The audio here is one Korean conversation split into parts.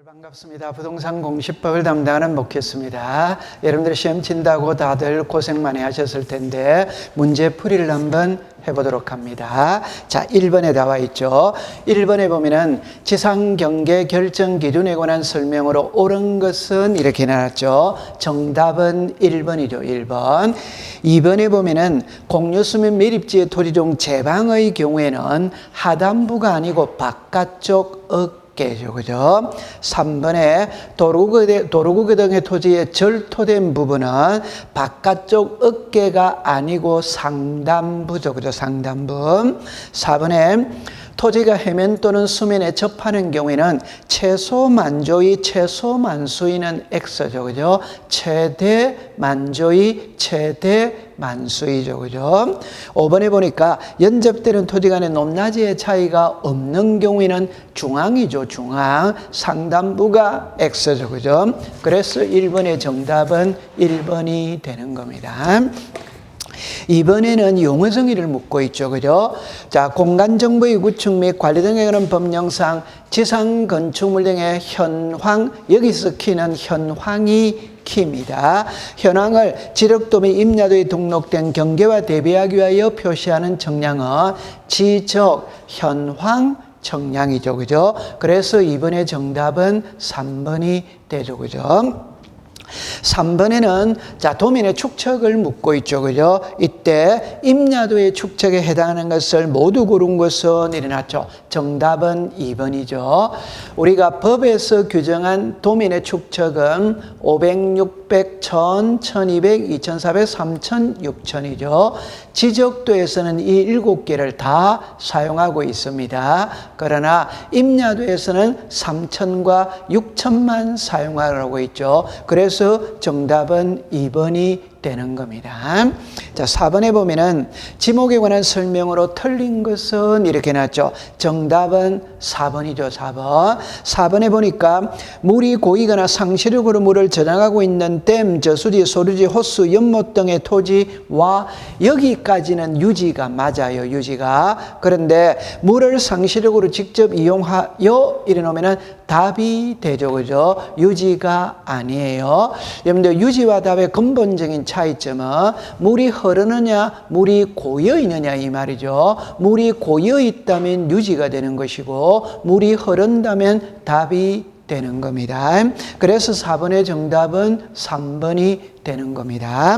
반갑습니다. 부동산 공시법을 담당하는 목회수입니다. 여러분들 시험 친다고 다들 고생 많이 하셨을 텐데 문제 풀이를 한번 해보도록 합니다. 자, 1번에 나와 있죠. 1번에 보면은 지상경계 결정 기준에 관한 설명으로 옳은 것은 이렇게 나왔죠. 정답은 1번이죠. 1번. 2번에 보면은 공유수면 매립지의 토지종 제방의 경우에는 하단부가 아니고 바깥쪽 어깨죠. 그죠? 3번에 도로구개 등의 토지의 절토된 부분은 바깥쪽 어깨가 아니고 상단부죠. 그죠? 상단부. 4번에 토지가 해면 또는 수면에 접하는 경우에는 최소 만조의 최소 만수위는 X죠. 그죠? 최대 만조의 최대 만수이죠. 그죠? 5번에 보니까 연접되는 토지 간의 높낮이의 차이가 없는 경우에는 중앙이죠. 중앙. 상단부가 X죠. 그죠? 그래서 1번의 정답은 1번이 되는 겁니다. 이번에는 용어 정의를 묻고 있죠. 그죠? 자, 공간정보의 구축 및 관리 등에 관한 법령상 지상 건축물 등의 현황, 여기서 키는 현황이 키입니다. 현황을 지력도 및 임야도에 등록된 경계와 대비하기 위하여 표시하는 정량은 지적, 현황, 정량이죠. 그죠? 그래서 이번에 정답은 3번이 되죠. 그죠? 3번에는 자, 도면의 축척을 묻고 있죠. 그죠? 이때 임야도의 축척에 해당하는 것을 모두 고른 것은 일어났죠. 정답은 2번이죠. 우리가 법에서 규정한 도면의 축척은 500, 600, 1000, 1200, 2400, 3000, 6000이죠. 지적도에서는 이 7개를 다 사용하고 있습니다. 그러나 임야도에서는 3000과 6000만 사용하라고 있죠. 그래서 정답은 2번이 되는 겁니다. 자, 4번에 보면은 지목에 관한 설명으로 틀린 것은 이렇게 나왔죠. 정답은 4번이죠. 4번. 4번에 보니까 물이 고이거나 상시력으로 물을 저장하고 있는 댐, 저수지, 소류지, 호수, 연못 등의 토지와 여기까지는 유지가 맞아요. 유지가. 그런데 물을 상시력으로 직접 이용하여 이래 놓으면은 답이 되죠. 그죠? 유지가 아니에요. 여러분들 유지와 답의 근본적인 차이점은 물이 흐르느냐, 물이 고여 있느냐 이 말이죠. 물이 고여 있다면 유지가 되는 것이고 물이 흐른다면 답이 되는 겁니다. 그래서 4번의 정답은 3번이 되는 겁니다.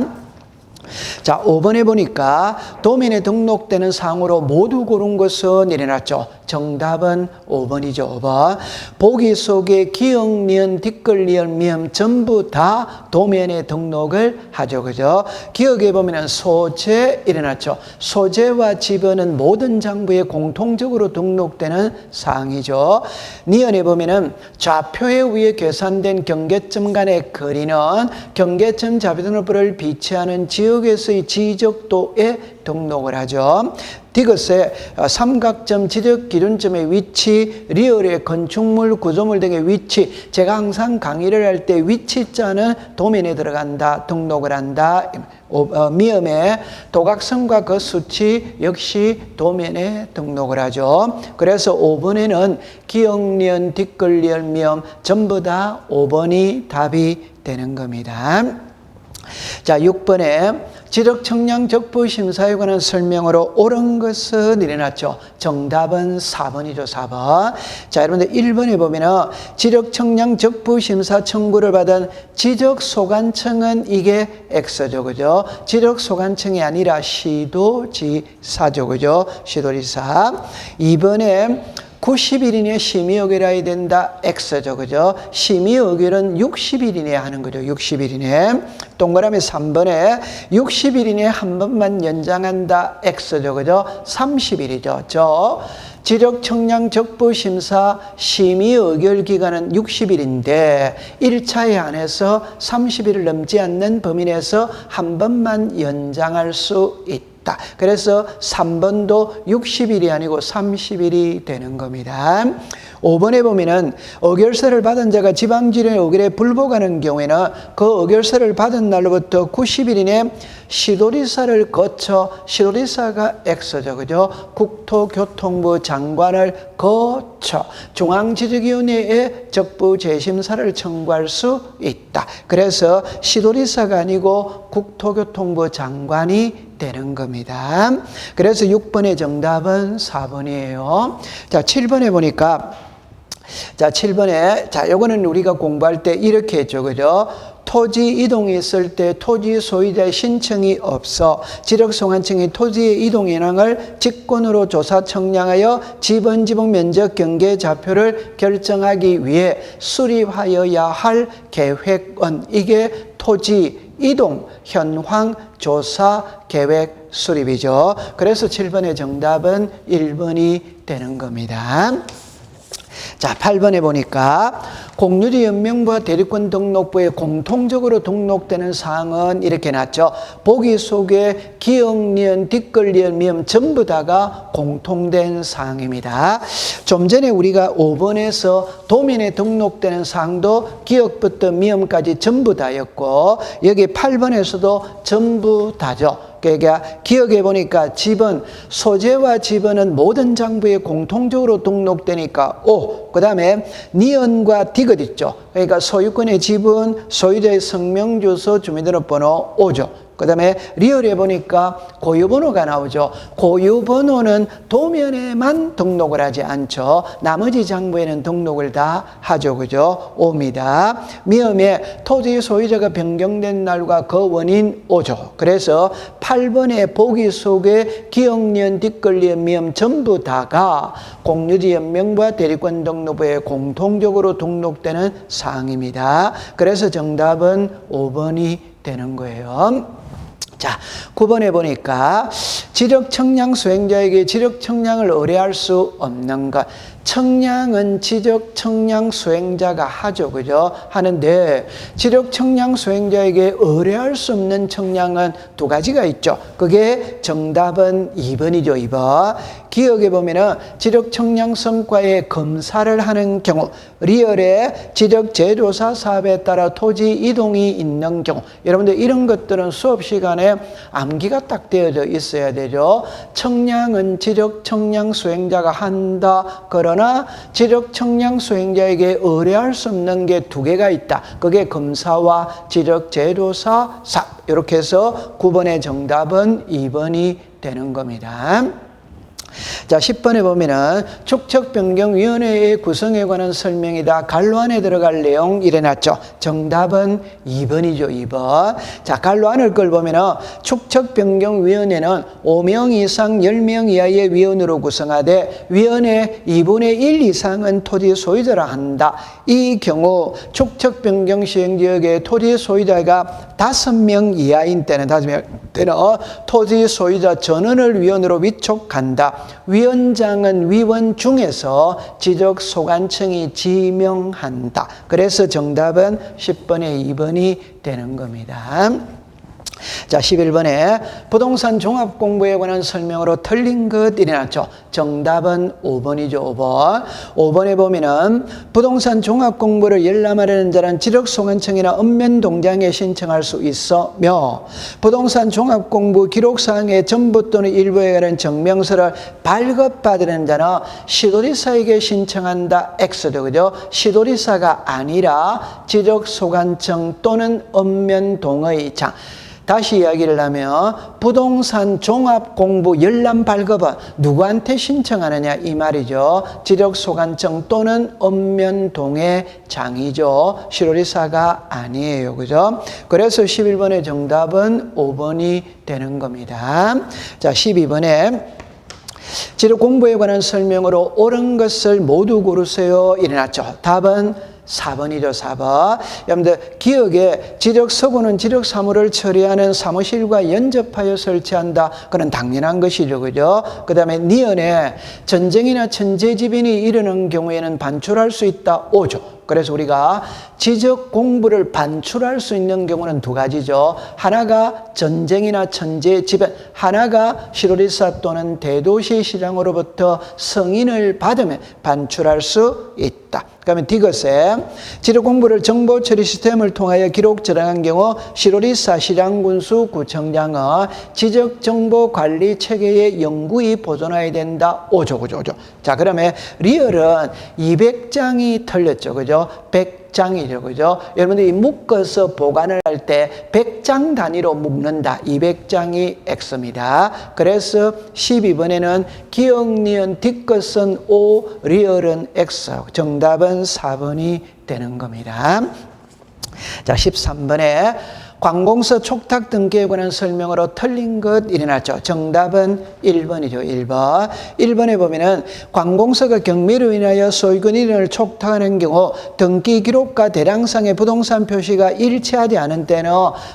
자, 5번에 보니까 도면에 등록되는 사항으로 모두 고른 것은 일어났죠. 정답은 5번이죠. 5번. 보기 속에 기역, 니은, 뒷글, 리을, 미음 전부 다 도면에 등록을 하죠. 그죠? 기역에 보면은 소재 일어났죠. 소재와 지번은 모든 장부에 공통적으로 등록되는 사항이죠. 니은에 보면은 좌표에 위에 계산된 경계점 간의 거리는 경계점 자비등록부를 비치하는 지역에서의 지적도에 등록을 하죠. 디귿에 삼각점 지적 기준점의 위치, 리얼의 건축물, 구조물 등의 위치. 제가 항상 강의를 할 때 위치자는 도면에 들어간다, 등록을 한다. 미음의 도각선과 그 수치 역시 도면에 등록을 하죠. 그래서 5번에는 기역, 니은, 뒷글, 리을, 미음 전부 다 5번이 답이 되는 겁니다. 자, 6번에 지적청량 적부 심사에 관한 설명으로 옳은 것은 일어났죠. 정답은 4번이죠. 4번. 자, 여러분들 1번에 보면은 지적청량 적부 심사 청구를 받은 지적소관청은 이게 X죠. 그죠? 지적소관청이 아니라 시도지사죠. 그죠? 시도지사. 2번에 90일 이내에 심의 의결해야 된다. X죠. 그죠? 심의 의결은 60일 이내에 하는 거죠. 60일 이내에. 동그라미 3번에 60일 이내에 한 번만 연장한다. X죠. 그죠? 30일이죠. 저 지적청량 적부 심사 심의 의결 기간은 60일인데 1차에 한해서 30일을 넘지 않는 범위 내에서 한 번만 연장할 수 있다. 있다. 그래서 3번도 60일이 아니고 30일이 되는 겁니다. 5번에 보면은 의결서를 받은 자가 지방질의 의결에 불복하는 경우에는 그 의결서를 받은 날로부터 90일 이내 시도리사를 거쳐, 시도리사가 X죠, 그죠? 국토교통부 장관을 거쳐 중앙지적위원회에 적부 재심사를 청구할 수 있다. 그래서 시도리사가 아니고 국토교통부 장관이 되는 겁니다. 그래서 6번의 정답은 4번이에요. 자, 7번에 보니까, 자, 7번에, 자, 요거는 우리가 공부할 때 이렇게 했죠, 그죠? 토지 이동이 있을 때 토지 소유자의 신청이 없어 지력소관청이 토지의 이동 현황을 직권으로 조사 청량하여 지번 지분 면적 경계 좌표를 결정하기 위해 수립하여야 할 계획은, 이게 토지 이동 현황 조사 계획 수립이죠. 그래서 7번의 정답은 1번이 되는 겁니다. 자, 8번에 보니까 공유지 연명부와 대리권 등록부에 공통적으로 등록되는 사항은 이렇게 놨죠. 보기 속에 기역, 니은, 뒷글, 니은, 미음 전부 다가 공통된 사항입니다. 좀 전에 우리가 5번에서 도면에 등록되는 사항도 기역부터 미음까지 전부 다였고, 여기 8번에서도 전부 다죠. 그러니까 기억해 보니까 지번, 소재와 지번은 모든 장부에 공통적으로 등록되니까 O, 그 다음에 니은과 디귿 있죠. 그러니까 소유권의 지분, 소유자의 성명, 주소, 주민등록번호 O죠. 그 다음에 리얼에 보니까 고유번호가 나오죠. 고유번호는 도면에만 등록을 하지 않죠. 나머지 장부에는 등록을 다 하죠. 그죠? O입니다. 미음에 토지 소유자가 변경된 날과 그 원인 O죠. 그래서 8번의 보기 속에 기역, 니은, 뒷글, 니은, 미음 전부 다가 공유지 연명부와 대리권 등록부에 공통적으로 등록되는 사항입니다. 그래서 정답은 5번이 되는 거예요. 자, 9번에 보니까 지적 청량 수행자에게 지적 청량을 의뢰할 수 없는 것. 청량은 지적 청량 수행자가 하죠. 그죠? 하는데 지적 청량 수행자에게 의뢰할 수 없는 청량은 두 가지가 있죠. 그게 정답은 2번이죠. 2번. 기억해 보면은 지적 청량 성과에 검사를 하는 경우, 리얼의 지적 재조사 사업에 따라 토지 이동이 있는 경우, 여러분들 이런 것들은 수업 시간에 암기가 딱 되어져 있어야 되죠. 청량은 지적 청량 수행자가 한다. 그러나 지적 청량 수행자에게 의뢰할 수 없는 게 두 개가 있다. 그게 검사와 지적 재조사 사업. 이렇게 해서 9번의 정답은 2번이 되는 겁니다. 자, 10번에 보면은 축척변경위원회의 구성에 관한 설명이다. 갈로 안에 들어갈 내용 이래놨죠. 정답은 2번이죠. 2번. 자, 갈로 안을 걸 보면은 축척변경위원회는 5명 이상 10명 이하의 위원으로 구성하되 위원회 2분의 1 이상은 토지 소유자라 한다. 이 경우 축척변경 시행지역의 토지 소유자가 5명 이하인 때는 토지 소유자 전원을 위원으로 위촉한다. 위원장은 위원 중에서 지적소관청이 지명한다. 그래서 정답은 10번에 2번이 되는 겁니다. 자, 11번에 부동산 종합공부에 관한 설명으로 틀린 것 일어났죠. 정답은 5번이죠. 5번. 5번에 보면은 부동산 종합공부를 열람하려는 자는 지적소관청이나 읍면동장에 신청할 수 있으며 부동산 종합공부 기록사항의 전부 또는 일부에 관한 증명서를 발급받으려는 자는 시도리사에게 신청한다. X죠. 그죠? 시도리사가 아니라 지적소관청 또는 읍면동의 장. 다시 이야기를 하면 부동산 종합공부 열람 발급은 누구한테 신청하느냐 이 말이죠. 지적소관청 또는 읍면동의 장이죠. 시도리사가 아니에요. 그죠? 그래서 11번의 정답은 5번이 되는 겁니다. 자, 12번에 지적공부에 관한 설명으로 옳은 것을 모두 고르세요. 이래놨죠. 답은 4번이죠. 4번. 여러분들 기억에 지적서고는 지적사무를 처리하는 사무실과 연접하여 설치한다. 그건 당연한 것이죠. 그죠? 그 다음에 니은에 전쟁이나 천재지변이 일어나는 경우에는 반출할 수 있다. 5죠. 그래서 우리가 지적 공부를 반출할 수 있는 경우는 두 가지죠. 하나가 전쟁이나 천재지변, 하나가 시로리사 또는 대도시 시장으로부터 승인을 받으면 반출할 수 있다. 그러면 디귿에 지도 공부를 정보 처리 시스템을 통하여 기록 저장한 경우 시로리사 시장군수 구청장은 지적 정보 관리 체계에 영구히 보존해야 된다. 오죠. 자, 그러면 리얼은 200장이 틀렸죠. 그죠? 100장이죠. 그죠? 여러분들이 묶어서 보관을 할 때 100장 단위로 묶는다. 200장이 X입니다. 그래서 12번에는 기억, 니은, 뒷것은 O, 리얼은 X. 정답은 4번이 되는 겁니다. 자, 13번에 관공서 촉탁 등기에 관한 설명으로 틀린 것 일어났죠. 정답은 1번이죠. 1번. 1번에 보면은 관공서가 경매로 인하여 소유권 이전을 촉탁하는 경우 등기 기록과 대량상의 부동산 표시가 일치하지 않은 때는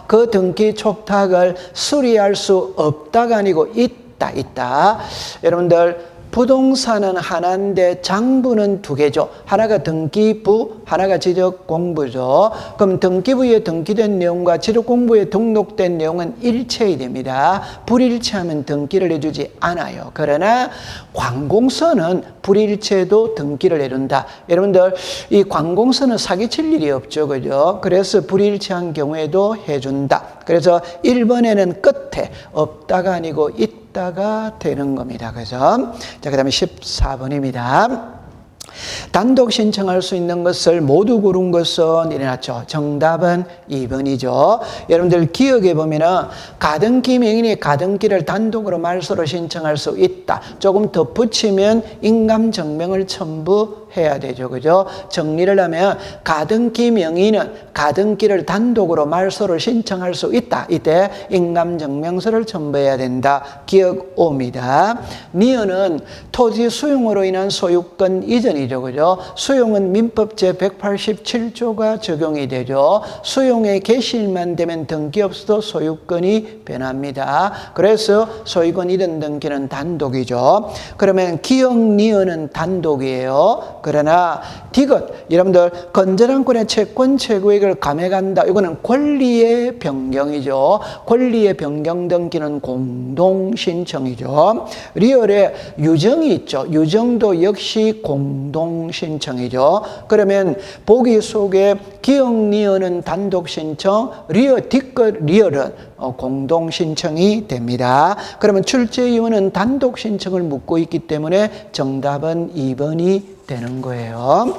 그 등기 촉탁을 수리할 수 없다가 아니고 있다. 여러분들 부동산은 하나인데 장부는 두 개죠. 하나가 등기부, 하나가 지적공부죠. 그럼 등기부에 등기된 내용과 지적공부에 등록된 내용은 일체해야 됩니다. 불일치하면 등기를 해주지 않아요. 그러나 관공서는 불일치해도 등기를 해준다. 여러분들 이 관공서는 사기칠 일이 없죠. 그죠? 그래서 불일치한 경우에도 해준다. 그래서 1번에는 끝에 없다가 아니고 있다가 되는 겁니다. 그래서 자, 그 다음에 14번입니다. 단독 신청할 수 있는 것을 모두 고른 것은 일어났죠. 정답은 2번이죠. 여러분들 기억해 보면은 가등기 명인이 가등기를 단독으로 말소로 신청할 수 있다. 조금 덧붙이면 인감증명을 첨부해야 되죠. 그죠? 정리를 하면 가등기 명인은 가등기를 단독으로 말소로 신청할 수 있다. 이때 인감증명서를 첨부해야 된다. 기억 옵니다. 니은은 토지 수용으로 인한 소유권 이전이죠. 그죠? 수용은 민법 제187조가 적용이 되죠. 수용의 개시일만 되면 등기 없어도 소유권이 변합니다. 그래서 소유권 이전 등기는 단독이죠. 그러면 기억 니은은 단독이에요. 그러나 디귿, 여러분들 건전한권의 채권 채구액을 감액한다. 이거는 권리의 변경이죠. 권리의 변경 등기는 공동신청이죠. 리얼에 유정이 있죠. 유정도 역시 공동신청이죠. 그러면 보기 속에 기억 니은은 단독신청, 리얼 뒷것 리얼은 공동신청이 됩니다. 그러면 출제이유는 단독신청을 묻고 있기 때문에 정답은 2번이 되는 거예요.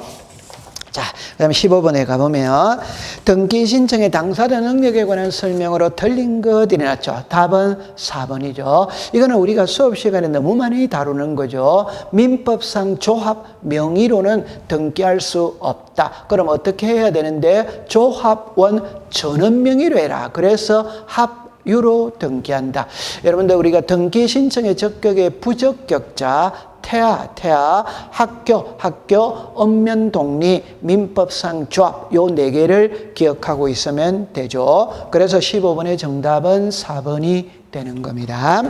자, 그 다음에 15번에 가보면 등기 신청의 당사자 능력에 관한 설명으로 틀린 것 일어났죠. 답은 4번이죠. 이거는 우리가 수업 시간에 너무 많이 다루는 거죠. 민법상 조합 명의로는 등기할 수 없다. 그럼 어떻게 해야 되는데 조합원 전원 명의로 해라. 그래서 합유로 등기한다. 여러분들 우리가 등기 신청의 적격의 부적격자 태아, 학교, 읍면독리, 민법상 조합 요 4개를 기억하고 있으면 되죠. 그래서 15번의 정답은 4번이 되는 겁니다.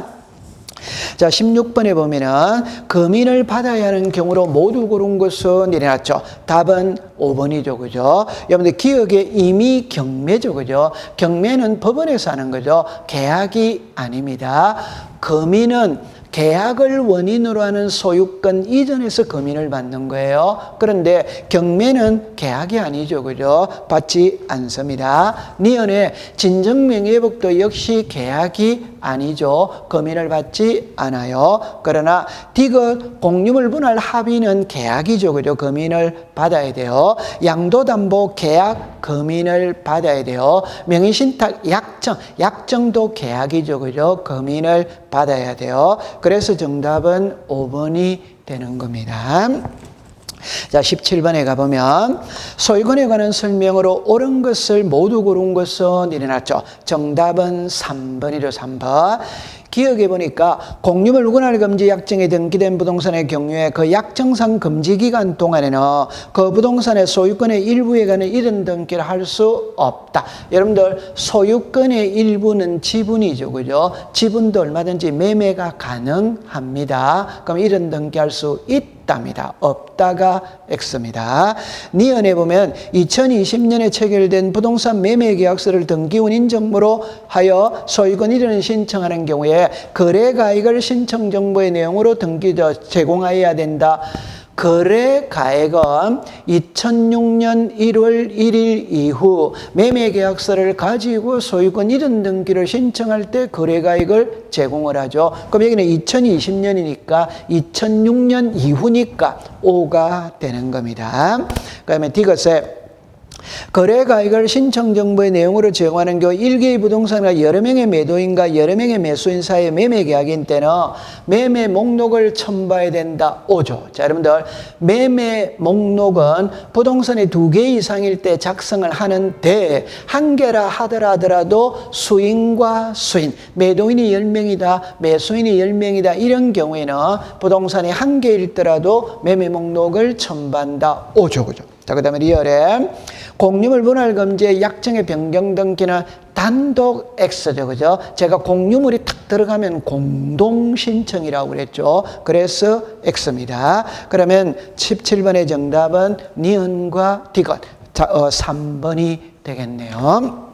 자, 16번에 보면은 금인을 받아야 하는 경우로 모두 고른 것은 일어났죠. 답은 5번이죠. 그죠? 여러분들 기억에 이미 경매죠. 그죠? 경매는 법원에서 하는 거죠. 계약이 아닙니다. 금인은 계약을 원인으로 하는 소유권 이전에서 금인을 받는 거예요. 그런데 경매는 계약이 아니죠. 그죠? 받지 않습니다. 니은의 진정명예회복도 역시 계약이 아니죠. 금인을 받지 않아요. 그러나 디귿 공유물 분할 합의는 계약이죠. 그죠? 금인을 받아야 돼요. 양도담보 계약 금인을 받아야 돼요. 명의신탁 약정도 계약이죠. 그죠? 금인을 받아야 돼요. 그래서 정답은 5번이 되는 겁니다. 자, 17번에 가보면 소유권에 관한 설명으로 옳은 것을 모두 고른 것은 일어났죠. 정답은 3번이죠. 3번. 기억해 보니까 공유물 분할 금지 약정에 등기된 부동산의 경우에 그 약정상 금지 기간 동안에는 그 부동산의 소유권의 일부에 관한 이전 등기를 할 수 없다. 여러분들 소유권의 일부는 지분이죠. 그죠? 지분도 얼마든지 매매가 가능합니다. 그럼 이전 등기할 수 있다. 있답니다. 없다가 X입니다. 니은에 보면 2020년에 체결된 부동산 매매계약서를 등기운인 정보로 하여 소유권 이전을 신청하는 경우에 거래가액을 신청 정보의 내용으로 제공하여야 된다. 거래가액은 2006년 1월 1일 이후 매매계약서를 가지고 소유권 이전 등기를 신청할 때 거래가액을 제공을 하죠. 그럼 여기는 2020년이니까 2006년 이후니까 5가 되는 겁니다. 그 다음에 D것에 거래가액을 신청정보의 내용으로 제공하는 경우 1개의 부동산과 여러 명의 매도인과 여러 명의 매수인 사이의 매매계약인 때는 매매 목록을 첨부해야 된다. 5조. 자, 여러분들 매매 목록은 부동산이 2개 이상일 때 작성을 하는데 한 개라 하더라도 수인과 수인, 매도인이 10명이다, 매수인이 10명이다 이런 경우에는 부동산이 한 개일더라도 매매 목록을 첨부한다. 5조. 그죠? 자, 그 다음에 리얼에 공유물 분할 금지의 약정의 변경 등기는 단독 X죠. 그죠? 제가 공유물이 탁 들어가면 공동 신청이라고 그랬죠. 그래서 X입니다. 그러면 17번의 정답은 니은과 디귿. 자, 3번이 되겠네요.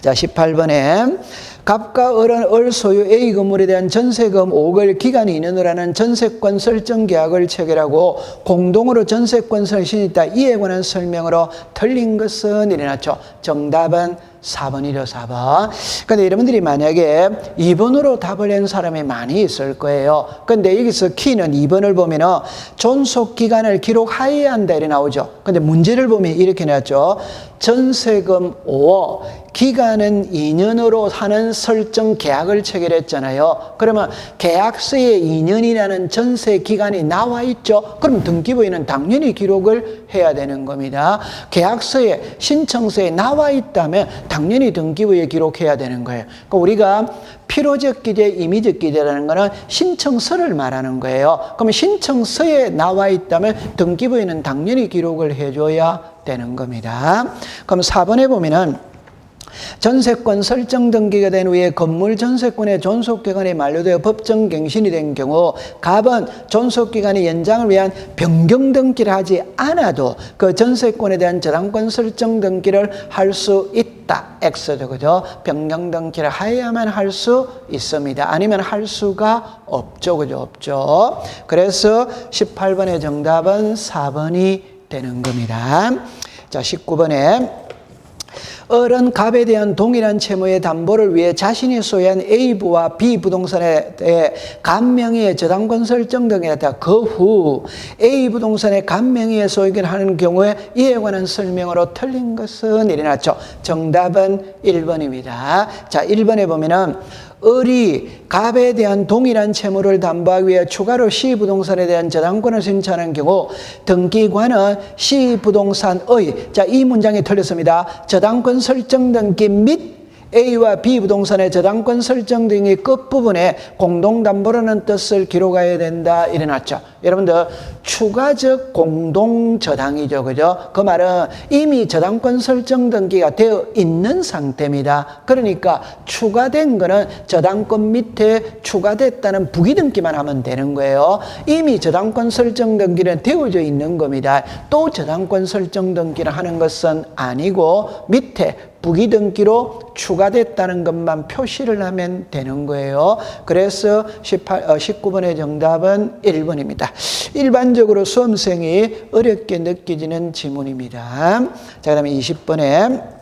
자, 18번에 갑과 을은 소유 A 건물에 대한 전세금 5개월 기간이 2년으로 하는 전세권 설정 계약을 체결하고 공동으로 전세권 설신이 있다. 이에 관한 설명으로 틀린 것은 일어났죠. 정답은 4번이죠. 4번. 근데 여러분들이 만약에 2번으로 답을 낸 사람이 많이 있을 거예요. 근데 여기서 키는 2번을 보면은 존속 기간을 기록하여야 한다 이렇게 나오죠. 근데 문제를 보면 이렇게 나왔죠. 전세금 5억, 기간은 2년으로 하는 설정 계약을 체결했잖아요. 그러면 계약서에 2년이라는 전세 기간이 나와 있죠. 그럼 등기부에는 당연히 기록을 해야 되는 겁니다. 계약서에 신청서에 나와 있다면 당연히 등기부에 기록해야 되는 거예요. 그러니까 우리가 필요적 기재, 임의적 기재라는 거는 신청서를 말하는 거예요. 그러면 신청서에 나와 있다면 등기부에는 당연히 기록을 해줘야 되는 겁니다. 그럼 4번에 보면은 전세권 설정 등기가 된 후에 건물 전세권의 존속기간이 만료되어 법정갱신이 된 경우 갑은 존속기간의 연장을 위한 변경 등기를 하지 않아도 그 전세권에 대한 저당권 설정 등기를 할 수 있다. X죠. 그죠? 변경 등기를 해야만 할 수 있습니다. 아니면 할 수가 없죠. 그죠? 없죠. 그래서 18번의 정답은 4번이 되는 겁니다. 자, 19번에 을은 갑에 대한 동일한 채무의 담보를 위해 자신이 소유한 A부와 B 부동산에 대해 갑 명의의 저당권 설정 등에 따라 그 후 A 부동산의 갑 명의의 소유権하는 경우에 이에 관한 설명으로 틀린 것은 일어났죠. 정답은 1번입니다. 자, 1번에 보면은 을이 갑에 대한 동일한 채무를 담보하기 위해 추가로 C 부동산에 대한 저당권을 신청하는 경우 등기관은 C 부동산의 자, 이 문장이 틀렸습니다. 저당권 설정 등기 및 A와 B 부동산의 저당권 설정 등의 끝부분에 공동담보라는 뜻을 기록해야 된다. 일어났죠. 여러분들 추가적 공동저당이죠. 그죠? 그 말은 이미 저당권 설정 등기가 되어 있는 상태입니다. 그러니까 추가된 거는 저당권 밑에 추가됐다는 부기등기만 하면 되는 거예요. 이미 저당권 설정 등기는 되어져 있는 겁니다. 또 저당권 설정 등기를 하는 것은 아니고 밑에 부기등기로 추가됐다는 것만 표시를 하면 되는 거예요. 그래서 19번의 정답은 1번입니다. 일반적으로 수험생이 어렵게 느껴지는 지문입니다. 자, 그 다음에 20번에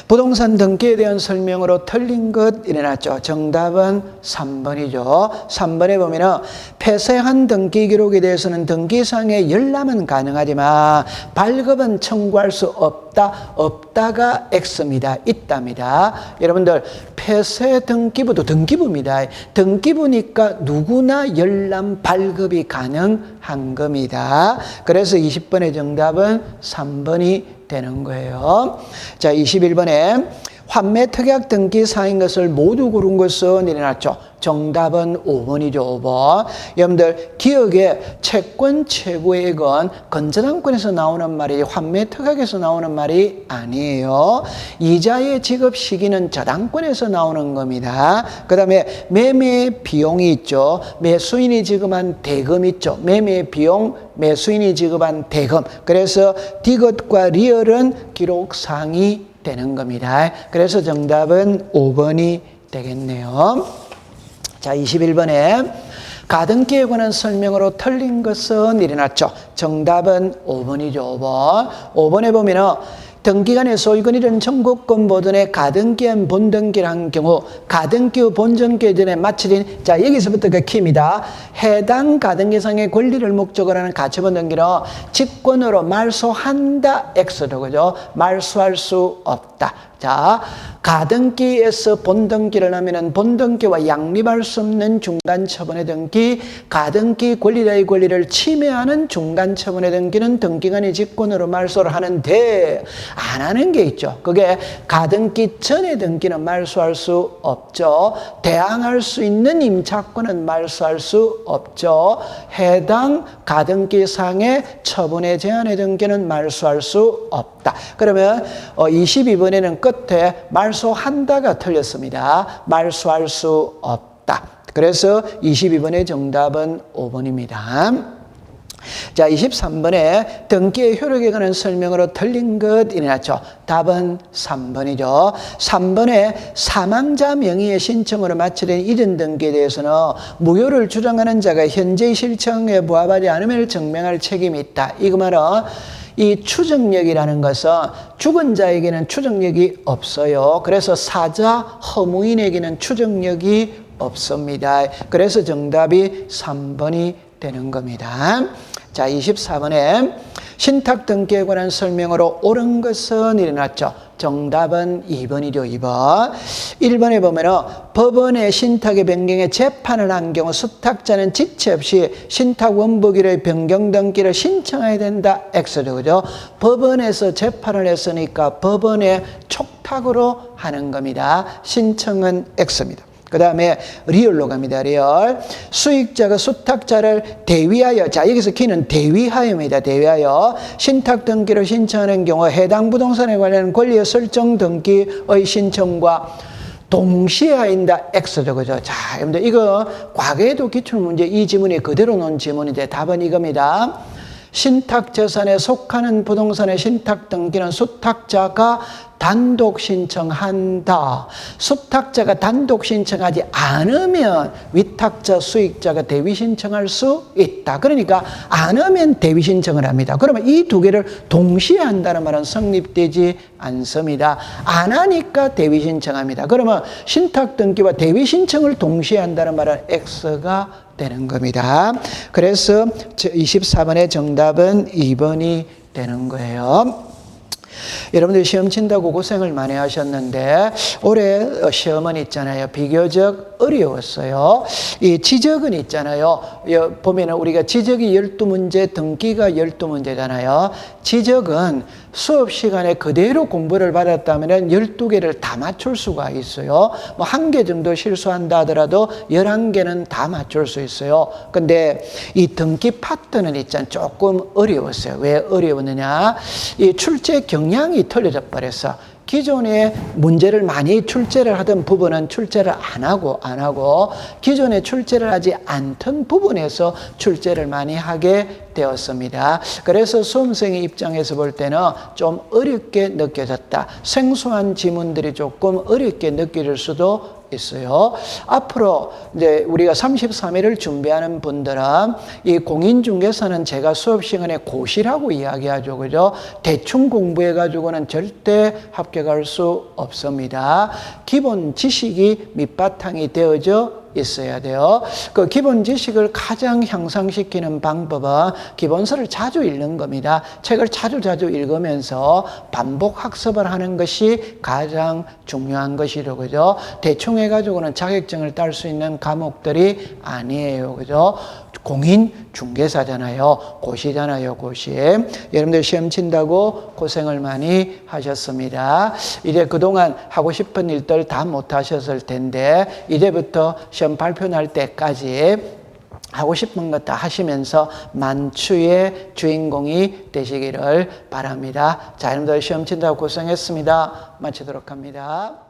부동산 등기에 대한 설명으로 틀린 것 일어났죠. 정답은 3번이죠. 3번에 보면은 폐쇄한 등기 기록에 대해서는 등기상의 열람은 가능하지만 발급은 청구할 수 없다가 X입니다. 있답니다. 여러분들 폐쇄 등기부도 등기부입니다. 등기부니까 누구나 열람 발급이 가능한 겁니다. 그래서 20번의 정답은 3번이 되는 거예요. 자, 21번에 환매 특약 등기 사인 것을 모두 고른 것은 일어났죠. 정답은 5번이죠. 5번. 여러분들 기억에 채권 최고액은 건전한권에서 나오는 말이 환매 특약에서 나오는 말이 아니에요. 이자의 지급 시기는 저당권에서 나오는 겁니다. 그 다음에 매매 비용이 있죠. 매수인이 지급한 대금 있죠. 매매 비용, 매수인이 지급한 대금. 그래서 디귿과 리얼은 기록사항이 되는 겁니다. 그래서 정답은 5번이 되겠네요. 자, 21번에 가등기에 관한 설명으로 틀린 것은 일어났죠. 정답은 5번이죠. 5번. 5번에 보면은 등기간의 소유권 이런 청구권 보존의 가등기한 본등기를 경우 가등기 후 본등기 전에 마치린 자 여기서부터 그 키입니다. 해당 가등기상의 권리를 목적으로 하는 가처분 등기는 직권으로 말소한다 X로 그죠? 말소할 수 없다. 자, 가등기에서 본등기를 하면은 본등기와 양립할 수 없는 중간처분의 등기, 가등기 권리자의 권리를 침해하는 중간처분의 등기는 등기관이 직권으로 말소를 하는데 안 하는 게 있죠. 그게 가등기 전의 등기는 말소할 수 없죠. 대항할 수 있는 임차권은 말소할 수 없죠. 해당 가등기상의 처분의 제한의 등기는 말소할 수 없다. 그러면 22번에는 끝에 말소한다가 틀렸습니다. 말소할 수 없다. 그래서 22번의 정답은 5번입니다. 자, 23번에 등기의 효력에 관한 설명으로 틀린 것 일어났죠. 답은 3번이죠. 3번에 사망자 명의의 신청으로 마치된 이전 등기에 대해서는 무효를 주장하는 자가 현재 실청에 부합하지 않음을 증명할 책임이 있다. 이거 말은 이 추정력이라는 것은 죽은 자에게는 추정력이 없어요. 그래서 사자, 허무인에게는 추정력이 없습니다. 그래서 정답이 3번이 되는 겁니다. 자, 24번에 신탁 등기에 관한 설명으로 옳은 것은 일어났죠. 정답은 2번이죠. 2번. 1번에 보면은 법원의 신탁의 변경에 재판을 한 경우 수탁자는 지체 없이 신탁 원부기를 변경 등기를 신청해야 된다. X죠. 그죠? 법원에서 재판을 했으니까 법원의 촉탁으로 하는 겁니다. 신청은 X입니다. 그 다음에 리얼로 갑니다. 리얼. 수익자가 수탁자를 대위하여, 자 여기서 키는 대위하여입니다. 대위하여 신탁 등기를 신청하는 경우 해당 부동산에 관련 권리의 설정 등기의 신청과 동시에 하인다 X죠. 그죠? 자, 여러분들 이거 과거에도 기출문제 이 지문이 그대로 놓은 지문인데 답은 이겁니다. 신탁 재산에 속하는 부동산의 신탁 등기는 수탁자가 단독 신청한다. 수탁자가 단독 신청하지 않으면 위탁자, 수익자가 대위 신청할 수 있다. 그러니까 안 하면 대위 신청을 합니다. 그러면 이 두 개를 동시에 한다는 말은 성립되지 않습니다. 안 하니까 대위 신청합니다. 그러면 신탁 등기와 대위 신청을 동시에 한다는 말은 X가 되는 겁니다. 그래서 24번의 정답은 2번이 되는 거예요. 여러분들 시험 친다고 고생을 많이 하셨는데 올해 시험은 있잖아요. 비교적 어려웠어요. 이 지적은 있잖아요. 보면은 우리가 지적이 12문제, 등기가 12문제잖아요. 지적은 수업 시간에 그대로 공부를 받았다면 12개를 다 맞출 수가 있어요. 뭐 1개 정도 실수한다 하더라도 11개는 다 맞출 수 있어요. 근데 이 등기 파트는 있잖아요. 조금 어려웠어요. 왜 어려웠느냐? 이 출제 경향이 틀려져 버렸어. 기존에 문제를 많이 출제를 하던 부분은 출제를 안 하고 기존에 출제를 하지 않던 부분에서 출제를 많이 하게 되었습니다. 그래서 수험생의 입장에서 볼 때는 좀 어렵게 느껴졌다. 생소한 지문들이 조금 어렵게 느껴질 수도 있어요. 앞으로 이제 우리가 33회를 준비하는 분들은 이 공인중개사는 제가 수업 시간에 고시라고 이야기하죠. 그죠? 대충 공부해가지고는 절대 합격할 수 없습니다. 기본 지식이 밑바탕이 되어져 있어야 돼요. 그 기본 지식을 가장 향상시키는 방법은 기본서를 자주 읽는 겁니다. 책을 자주 읽으면서 반복 학습을 하는 것이 가장 중요한 것이죠. 그죠? 대충 해가지고는 자격증을 딸 수 있는 과목들이 아니에요. 그죠? 공인 중개사잖아요. 고시잖아요, 고시. 여러분들 시험 친다고 고생을 많이 하셨습니다. 이제 그동안 하고 싶은 일들 다 못 하셨을 텐데, 이제부터 시험 발표 날 때까지 하고 싶은 것 다 하시면서 만추의 주인공이 되시기를 바랍니다. 자, 여러분들 시험 친다고 고생했습니다. 마치도록 합니다.